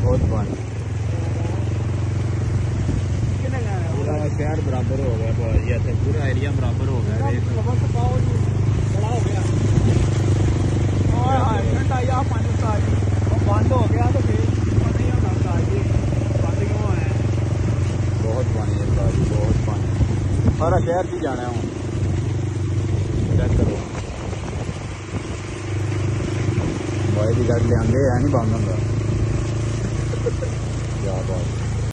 बहुत पानी, पूरा शहर बराबर हो गया भाजी, ऐसे पूरा एरिया बराबर हो गया। बड़ा हो गया बंद हो गया तो फिर पता ही होना भाजी बंद क्यों है। बहुत पानी है भाजी, बहुत पानी, सारा शहर ही जाना है। चेक करो भाई की गल लिया है नहीं बंद होंगे क्या बात।